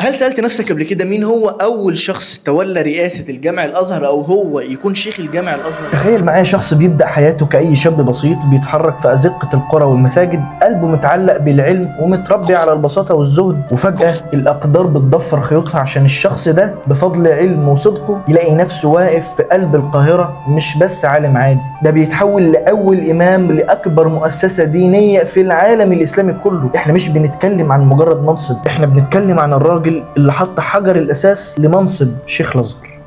هل سألت نفسك قبل كده مين هو أول شخص تولى رئاسة الجامع الأزهر أو هو يكون شيخ الجامع الأزهر؟ تخيل معايا شخص بيبدأ حياته كأي شاب بسيط بيتحرك في أزقة القرى والمساجد، قلبه متعلق بالعلم ومتربي على البساطة والزهد، وفجأة الأقدار بتضفر خيوطها عشان الشخص ده بفضل علمه وصدقه يلاقي نفسه واقف في قلب القاهرة، مش بس عالم عادي، ده بيتحول لأول إمام لأكبر مؤسسة دينية في العالم الإسلامي كله. احنا مش بنتكلم عن مجرد منصب، احنا بنتكلم عن الراجل اللي حط حجر الأساس لمنصب شيخ الأزهر.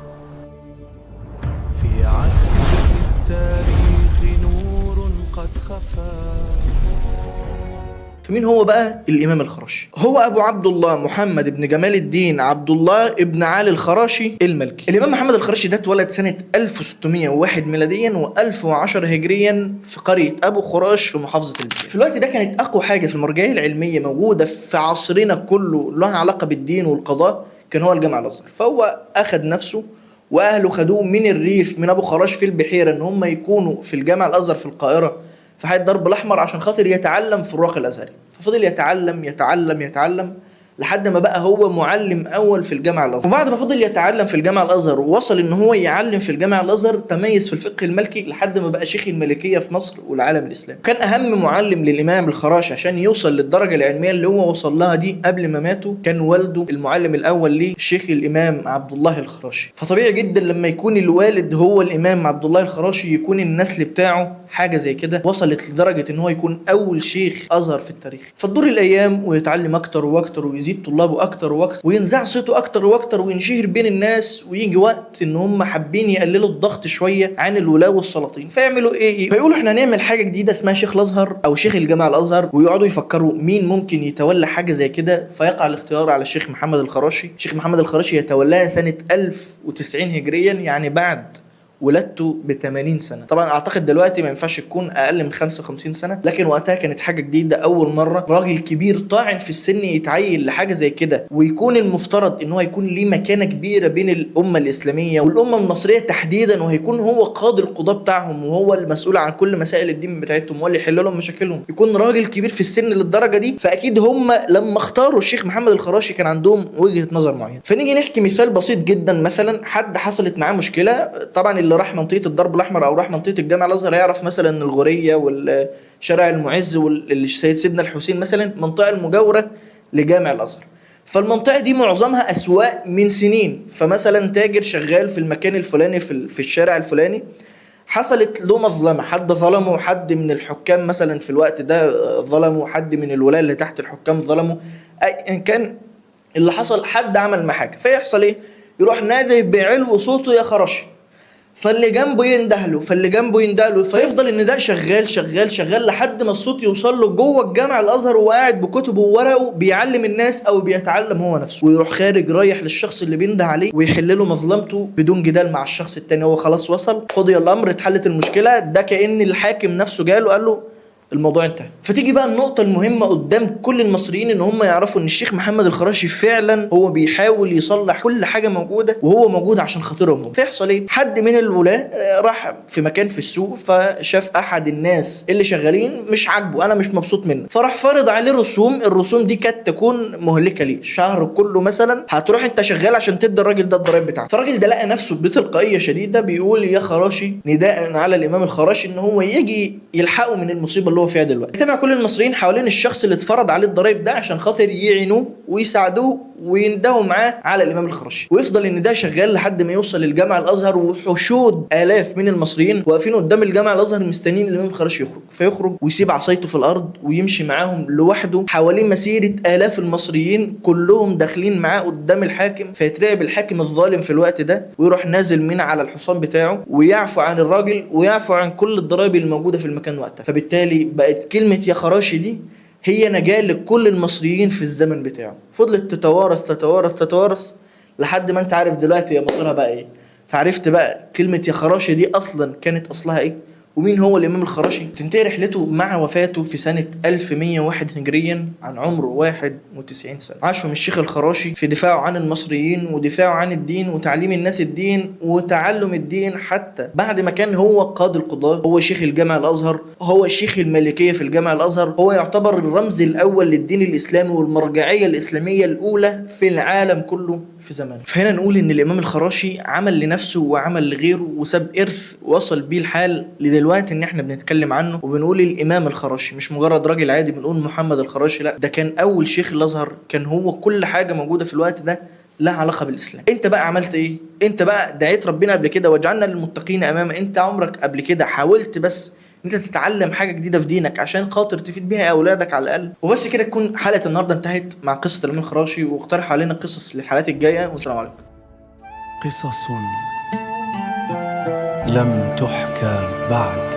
في عتمة التاريخ نور قد خفى. فمين هو بقى الإمام الخراشي؟ هو أبو عبد الله محمد بن جمال الدين عبد الله ابن علي الخراشي الملكي. الإمام محمد الخراشي ده اتولد سنة 1601 ميلاديا و1010 هجريا في قرية أبو خراش في محافظة البحيرة. في الوقت ده كانت أقوى حاجة في المرجعية العلمية موجودة في عصرنا كله لها علاقة بالدين والقضاء كان هو الجامع الأزهر. فهو أخذ نفسه واهله خدوه من الريف من ابو خراش في البحيره ان هم يكونوا في الجامع الازهر في القاهره في حي الدرب الاحمر عشان خاطر يتعلم في الرواق الازهري. ففضل يتعلم يتعلم يتعلم لحد ما بقى هو معلم اول في الجامع الازهر. وبعد ما فضل يتعلم في الجامع الازهر ووصل ان هو يعلم في الجامع الازهر تميز في الفقه المالكي لحد ما بقى شيخ المالكيه في مصر والعالم الاسلامي. كان اهم معلم للامام الخراشي عشان يوصل للدرجه العلميه اللي هو وصل لها دي قبل ما ماته كان والده المعلم الاول ليه الشيخ الامام عبد الله الخراشي. فطبيعي جدا لما يكون الوالد هو الامام عبد الله الخراشي يكون النسل بتاعه حاجه زي كده وصلت لدرجه ان هو يكون اول شيخ ازهر في التاريخ. فتدور الايام ويتعلم اكتر واكتر ويزيد طلابه اكتر واكتر وينزع صيته اكتر واكتر وينشهر بين الناس، ويجي وقت ان هم حابين يقللوا الضغط شويه عن الولاة والسلاطين. فيعملوا ايه؟ فيقولوا احنا هنعمل حاجه جديده اسمها شيخ الازهر او شيخ الجامع الازهر، ويقعدوا يفكروا مين ممكن يتولى حاجه زي كده. فيقع الاختيار على الشيخ محمد الخراشي. الشيخ محمد الخراشي يتولاها سنه 1090 هجريا يعني بعد ولادته ب 80 سنه. طبعا اعتقد دلوقتي ما ينفعش تكون اقل من 55 سنه، لكن وقتها كانت حاجه جديده، اول مره راجل كبير طاعن في السن يتعين لحاجه زي كده، ويكون المفترض ان هو يكون ليه مكانه كبيره بين الامه الاسلاميه والامه المصريه تحديدا، وهيكون هو قاضي القضاه بتاعهم وهو المسؤول عن كل مسائل الدين بتاعتهم وهو اللي يحل لهم مشاكلهم، يكون راجل كبير في السن للدرجه دي. فاكيد هم لما اختاروا الشيخ محمد الخراشي كان عندهم وجهه نظر معينه. فنيجي نحكي مثال بسيط جدا. مثلا حد حصلت معاه مشكله، طبعا اللي راح منطقه الدرب الاحمر او راح منطقه الجامع الازهر يعرف مثلا الغوريه والشارع المعز والسيد سيدنا الحسين مثلا منطقه المجاوره لجامع الازهر. فالمنطقه دي معظمها اسواق من سنين. فمثلا تاجر شغال في المكان الفلاني في الشارع الفلاني، حصلت له مظلمه، حد ظلمه، حد من الحكام مثلا في الوقت ده ظلمه، حد من الولاة اللي تحت الحكام ظلمه، ايا كان اللي حصل حد عمل معاه حاجه. فيحصل ايه؟ يروح نادي بعلو صوته يا خراشي، فاللي جنبه يندهله، فاللي جنبه يندهله، فيفضل النداء شغال شغال شغال لحد ما الصوت يوصل له جوه الجامع الازهر وهو قاعد بكتبه وورقه بيعلم الناس او بيتعلم هو نفسه. ويروح خارج رايح للشخص اللي بينده عليه ويحل له مظلمته بدون جدال مع الشخص التاني. هو خلاص وصل، قضي الامر، اتحلت المشكله. ده كأن الحاكم نفسه جاله قال له الموضوع انتهى. فتيجي بقى النقطة المهمة قدام كل المصريين ان هم يعرفوا ان الشيخ محمد الخراشي فعلا هو بيحاول يصلح كل حاجة موجودة وهو موجود عشان خاطرهم هم. فيحصل ايه؟ حد من الولاة راح في مكان في السوق فشاف احد الناس اللي شغالين مش عاجبه، انا مش مبسوط منه، فراح فرض عليه رسوم. الرسوم دي كانت تكون مهلكة ليه، شهر كله مثلا هتروح انت شغال عشان تدي الراجل ده الضرايب بتاعته. فالراجل ده لقى نفسه بتلقائية شديدة بيقول يا خراشي نداء على الامام الخراشي ان هو يجي يلحقه من المصيبة اللي هو فيها دلوقتي. اجتمع كل المصريين حوالين الشخص اللي اتفرض عليه الضرايب ده عشان خاطر يعينوه ويساعدوه ويندهوا معاه على الامام الخراشي. ويفضل ان ده شغال لحد ما يوصل للجامع الازهر، وحشود الاف من المصريين واقفين قدام الجامع الازهر مستنيين الامام الخراشي يخرج. فيخرج ويسيب عصايته في الارض ويمشي معاهم لوحده حوالين مسيره الاف المصريين كلهم داخلين معاه قدام الحاكم. فيترعب الحاكم الظالم في الوقت ده ويروح نازل من على الحصان بتاعه ويعفو عن الراجل ويعفو عن كل الضرايب الموجوده في المكان وقتها. فبالتالي بقت كلمه يا خراشي دي هي نجاة لكل المصريين في الزمن بتاعه. فضلت تتوارث تتوارث تتوارث لحد ما انت عارف دلوقتي يا مصيرها بقى ايه. فعرفت بقى كلمة يا خراشي دي اصلا كانت اصلها ايه، ومين هو الإمام الخراشي؟ تنتهي رحلته مع وفاته في سنة 1101 هجريا عن عمره 91 سنة. عاش من الشيخ الخراشي في دفاعه عن المصريين ودفاعه عن الدين وتعليم الناس الدين وتعلم الدين، حتى بعد ما كان هو قاضي القضاة، هو شيخ الجامع الأزهر، هو شيخ المالكية في الجامع الأزهر، هو يعتبر الرمز الأول للدين الإسلامي والمرجعية الإسلامية الأولى في العالم كله في زمانه. فهنا نقول إن الإمام الخراشي عمل لنفسه وعمل لغيره وساب إرث وصل بيه الحال لدلوقتي إن إحنا بنتكلم عنه وبنقول الإمام الخراشي، مش مجرد راجل عادي بنقول محمد الخراشي، لا، ده كان أول شيخ الأزهر، كان هو كل حاجة موجودة في الوقت ده لها علاقة بالإسلام. أنت بقى عملت إيه؟ أنت بقى دعيت ربنا قبل كده وجعلنا للمتقين أماما؟ أنت عمرك قبل كده حاولت بس انت تتعلم حاجه جديده في دينك عشان خاطر تفيد بيها اولادك على الاقل؟ وبس كده تكون حلقه النهارده انتهت مع قصه الامام الخراشي، واقترح علينا قصص للحلقات الجايه، والسلام عليكم. قصص لم تحكى بعد.